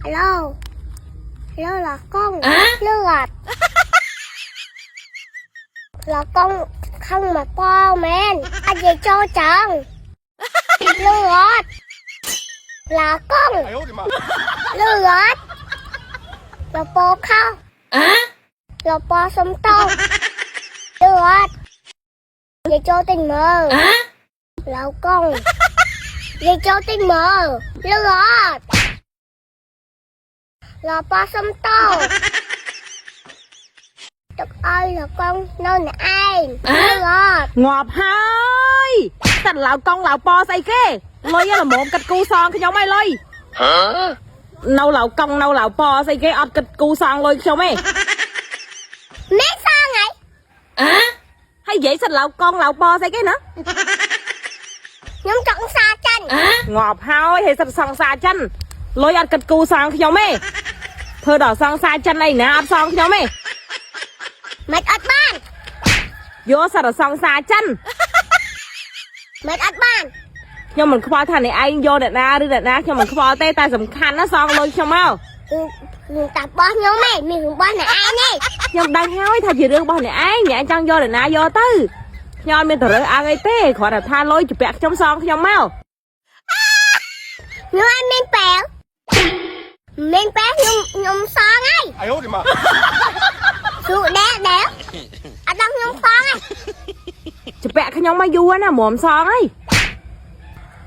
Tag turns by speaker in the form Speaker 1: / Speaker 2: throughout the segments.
Speaker 1: Alo, alo là con lừa. Là con không mà po men. Anh về cho chồng. Lừa. Là con. Lừa. Là po không. Là po sống to. Lừa. Về cho tình mơ. Là con. Về cho tình mơ. Lừa. Là po sống to. Trời ơi là con nơi này ai rồi
Speaker 2: ngọt hơi tạch lão con lão po say kê lôi là một cạch cu son cái nhóm mày lôi nâu lão con nâu lão po say kê ọt cạch cu son lôi cho mày
Speaker 1: mẹ sao này
Speaker 2: hay vậy sao lão con lão po say kê nữa
Speaker 1: nhóm trọng xa chân
Speaker 2: ngọt hơi hay sao son xa chân lôi ọt cạch cu son cái nhóm mày thơ đỏ son xa chân này nè ọt son cái nhóm mày
Speaker 1: mệt ớt ban
Speaker 2: vô sao đỏ son xa chân
Speaker 1: mệt ớt ban
Speaker 2: ខ្ញុំមិនខ្វល់ថាអ្នកឯងយកអ្នកណាឬអ្នកណាខ្ញុំមិនខ្វល់ទេតែសំខាន់ណាសងលុយខ្ញុំមក
Speaker 1: តាបោះខ្ញុំឯងមានរឿងរបស់អ្នកឯងទេ
Speaker 2: ខ្ញុំដឹងហើយថាជារឿងរបស់អ្នកឯងអ្នកឯងចង់យកអ្នកណាយកទៅខ្ញុំអត់មានទៅរើសអើងអីទេគ្រាន់តែថាលុយជពាក់ខ្ញុំសងខ្ញុំមក
Speaker 1: ខ្ញុំអត់មានប៉ែវមានប៉ែវខ្ញុំសងហើយ
Speaker 3: អាយអូឌីម៉ា
Speaker 1: ស៊ូដែរអត់ដឹងខ្ញុំសងហើយ
Speaker 2: ជពាក់ខ្ញុំមកយូរណាមុំសងហើយ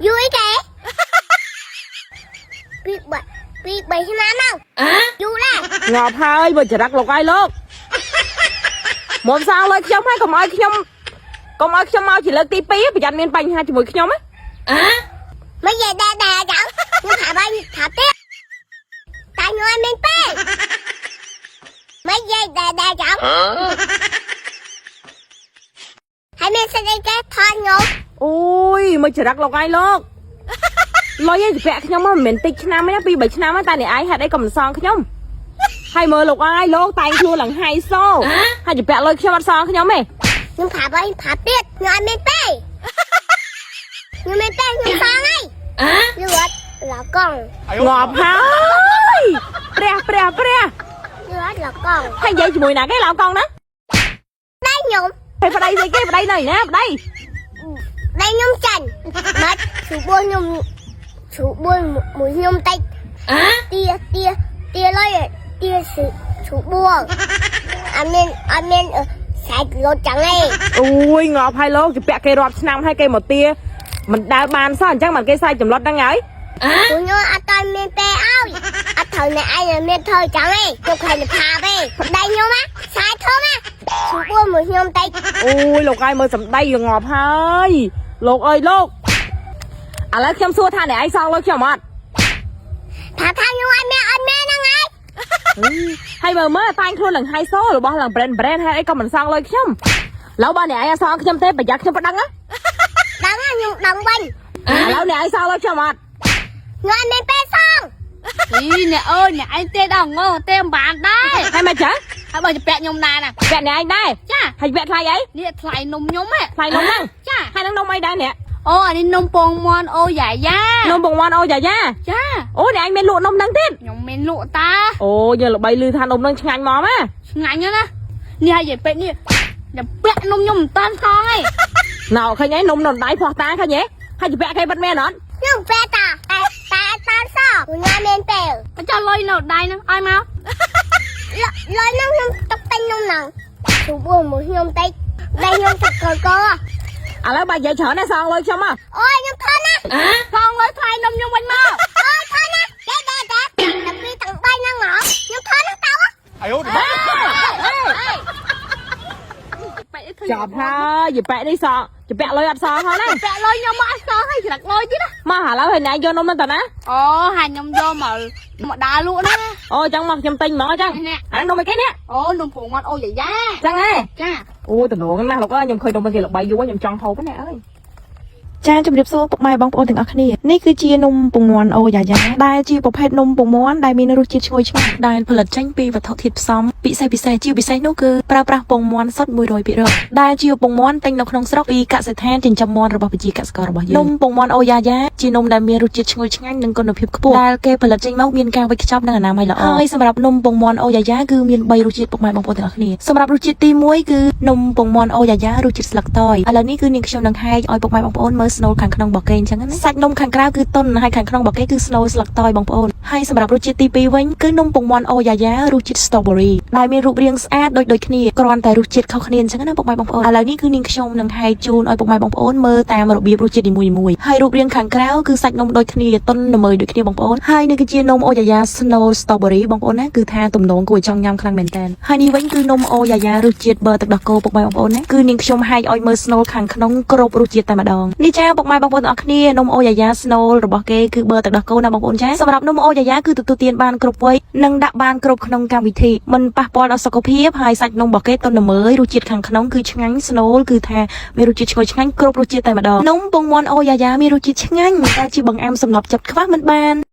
Speaker 1: យូរអីគេពី3ឆ្នាំមកយូរដែរ
Speaker 2: ងាប់ហើយបើចរិតលោកឲ្យលោកមុំសងលុយខ្ញុំហើយកុំឲ្យខ្ញុំមកជាលើកទី2ប្រយ័ត្នមានបញ្ហាជាមួយខ្ញុំណា
Speaker 1: មិននិយាយដែរចឹងខ្ញុំថាបាយថាទៀតតែខ្ញុំអត់មានប៉ែវមិននិយាយដែរចឹងហើយមានសេចក្ដីគេថតខ្ញុំ
Speaker 2: អូយមកចរិតលោកឲ្យលោកលុយឯងជពាក់ខ្ញុំមកមិនមែនតិចឆ្នាំទេណា2 3ឆ្នាំតែអ្នកឯងហេតុអីក៏មិនសងខ្ញុំហើយមើលលោកឲ្យលោកតែងខ្លួនឡើងហៃសូហើយជពាក់លុយខ្ញុំអត់សងខ្ញុំទេ
Speaker 1: ខ្ញុំថាបាយថាទៀតខ្ញុំអត់មានប៉ែវខ្ញុំមានប៉ែវខ្ញុំសងហើយលឿតlà con
Speaker 2: ងាប់ហើយព្រះ
Speaker 1: លឿតlà con
Speaker 2: ហើយនិយាយជាមួយណាគេឡៅកងណា
Speaker 1: ដៃខ្ញុំ
Speaker 2: ហើយប្តីស្អីគេប្តីនៅណាប្តី
Speaker 1: ដៃខ្ញុំចាញ់បាត់ឈូបួនខ្ញុំឈូបួនមួយខ្ញុំតិចទាលុយទាឈូបួនអត់មានខ្សែរត់ចឹងឯង
Speaker 2: អូយងាប់ហើយលោកជពាក់គេរាប់ឆ្នាំហើយគេមកទាមិនដើរបានសោះអញ្ចឹងមិនគេសាយចម្លត់ហ្នឹងហើយ
Speaker 1: ពួកខ្ញុំអត់តាន់មានពេលឲ្យអត់ត្រូវអ្នកឯងមានធ្វើចឹងឯងខ្ញុំខែទៅផាទេប្តីខ្ញុំណាខ្សែធំណាឈូបួនមួយខ្ញុំតិច
Speaker 2: អូយលោកឲ្យមើលសម្ដីងាប់ហើយលោកអើយលោកឥឡូវខ្ញុំសួរថាអ្នកឯងសងលុយខ្ញុំអត់
Speaker 1: ថាខ្ញុំអត់មានហ្នឹងឯង
Speaker 2: ហើយមើលតែងខ្លួនឡើងហៃសូរបស់ឡើង brand ហើយអីក៏មិនសងលុយខ្ញុំឡូវបើអ្នកឯងអត់សងខ្ញុំទេប្រយ័ត្នខ្ញុំប្តឹងណា
Speaker 1: ដឹងខ្ញុំដឹងវិញ
Speaker 2: ឥឡូវអ្នកឯងសងលុយខ្ញុំអត់
Speaker 1: ខ្ញុំអត់មានពេលសង
Speaker 4: nè ơi nè anh tê đồng ngô tê bạn đây
Speaker 2: ហើយមិនចឹង
Speaker 4: hai bây giờ bẹt nhom đài nè
Speaker 2: ពាក់អ្នកឯងដែរ
Speaker 4: ចា
Speaker 2: ហើយពាក់ថ្លៃអី
Speaker 4: nè thay nôm nhom ấy
Speaker 2: ថ្លៃនំហ្នឹង
Speaker 4: ចា
Speaker 2: ហើយនឹងនំអីដែរអ្នក
Speaker 4: ô anh đi nôm pong mon ô dạ dạ
Speaker 2: នំបងវ៉ាន់អូយ៉ាយ៉ា
Speaker 4: ចា
Speaker 2: អូអ្នកឯងមានលក់នំហ្នឹងទៀត
Speaker 4: nhom men lụa ta
Speaker 2: អូយើងល្បីឮថានំហ្នឹងឆ្ងាញ់មកណា
Speaker 4: ngạnh nhá nè nè hai giờ bẹt nè giờ bẹt nôm nhom tan con ấy
Speaker 2: ណៅឃើញឯងនំនំដៃផោះតាឃើញទេហើយជពាក់គេបាត់មែនអត់
Speaker 1: ខ្ញុំពេលតាតែអត់តាន់សងខ្ញុំអត់មានពេល
Speaker 4: cái cho lôi nào đài nè ai mau
Speaker 1: លុយហ្នឹងខ្ញុំទុកទិញនំហ្នឹងឈូបួនមួយខ្ញុំតិចដៃខ្ញុំទឹកកក
Speaker 2: ឥឡូវបើនិយាយច្រើនណាសងលុយខ្ញុំមក
Speaker 1: អូយខ្ញុំធន់ណា
Speaker 4: con lôi thay nôm nhom quanh mau
Speaker 1: អូយធន់ណាតែពីទាំង3ហ្នឹងហ៎ខ្ញុំធន់ណាតើ
Speaker 3: អាយអូឌីម៉ា
Speaker 2: ចាប់ហើយជពាក់នេះសងជពាក់លុយអត់សងហ្នឹងណា
Speaker 4: bẹt lôi nhom mà sao hay chỉ đặt lôi chứ đó
Speaker 2: មកឥឡូវហើយអ្នកយកនំហ្នឹងតើណា
Speaker 4: ô hai nhom vô mà đa luôn đó
Speaker 2: អូចឹងមកខ្ញុំទិញមកចឹង
Speaker 4: nè
Speaker 2: អានំអីគេនេះ
Speaker 4: ô nôm phụ ngon ô dạ dạ
Speaker 2: ចឹងហ៎
Speaker 4: cha
Speaker 2: អូតំណងណាស់លោកអើយខ្ញុំឃើញនំហ្នឹងគេល្បីយូរខ្ញុំចង់ហូបណាអើយ ចាជំរាបសួរពុកម៉ែបងប្អូនទាំងអស់គ្នានេះគឺជានំពងមាន់អូយ៉ាយ៉ាដែលជាប្រភេទនំពងមាន់ដែលមានរសជាតិឈ្ងុយឆ្ងាញ់ដែលផលិតចេញពីវត្ថុធាតុផ្សំពិសេសជាពិសេសនោះគឺប្រើប្រាស់ពងមាន់សុទ្ធ 100% ដែលជាពងមាន់ទិញនៅក្នុងស្រុកពីកសិដ្ឋានចិញ្ចឹមមាន់របស់ប្រជាកសិកររបស់យើងនំពងមាន់អូយ៉ាយ៉ាជានំដែលមានរសជាតិឈ្ងុយឆ្ងាញ់និងគុណភាពខ្ពស់ដែលគេផលិតចេញមកមានការវេចខ្ចប់និងអនាម័យល្អហើយសម្រាប់នំពងមាន់អូយ៉ាយ៉ាគឺមាន3រសជាតិពុកម៉ែបងប្អូនទាំងអស់គ្នាសម្រាប់រសជាតិទី1គឺនំពងមាន់អូយ៉ាយ៉ារសជាតិស្លឹកតើយឥឡូវនេះគឺនាងខ្ញុំនឹងហែកឲ្យពុកម៉ែបងប្អូនមើលស្នូលខាងក្នុងរបស់គេអញ្ចឹងណាសាច់នំខាងក្រៅគឺទន់ហើយខាងក្នុងរបស់គេគឺស្នូលស្លឹកតើយបងប្អូនហើយសម្រាប់រសជាតិទី2វិញគឺនំពងមាន់អូយ៉ាយ៉ារសជាតិ strawberry ដែលមានរូបរាងស្អាតដូចគ្នាគ្រាន់តែរសជាតិខុសគ្នាអញ្ចឹងណាពុកម៉ែបងប្អូនឥឡូវនេះគឺនាងខ្ញុំនឹងហែកជូនឲ្យពុកម៉ែបងប្អូនមើលតាមរបៀបរសជាតិនីមួយៗហើយរូបរាងខាងក្រៅគឺសាច់នំដូចគ្នាទន់ល្មើយដូចគ្នាបងប្អូនហើយនេះគឺជានំអូយ៉ាយ៉ា snow strawberry បងប្អូនណាគឺថាទំនងគួរចង់ញ៉ាំខ្លាំងមែនតើហើយនេះវិញគឺនំអូយ៉ាយ៉ារសជាតិប៊ឺទឹកដោះគោពុកម៉ែបងប្អូនណាគឺនាងខ្ញុំហែកឲ្យមើលស្នូលខាងក្នុងគ្រប់រសជាតិតែម្ដងនេះចាពុកម៉ែបងប្អូនទាំងអស់គ្នានំអូយ៉ាយ៉ាស្នូលរបស់គេគឺប៊ឺទឹកដោះគោណាបងប្អូនចាសម្រាប់នំអូយ៉ាយ៉ាគឺទទួលទានបានគ្រប់វ័យនិងដាក់បានគ្រប់ក្នុងកម្មវិធីមិនប៉ះពាល់ដល់សុខភាពហើយសាច់នំរបស់គេទន់ល្មើយរសជាតិខាងក្នុងគឺឆ្ងាញ់ស្នូលគឺថាមានរសជាតិឈ្ងុយឆ្ងាញ់គ្រប់រសជាតិតែម្ដងនំពងមាន់អូយ៉ាយ៉ាមានរសជាតិឆ្ងាញ់តែជាបង្អែមសំណប់ចិត្តខ្វះមិនបាន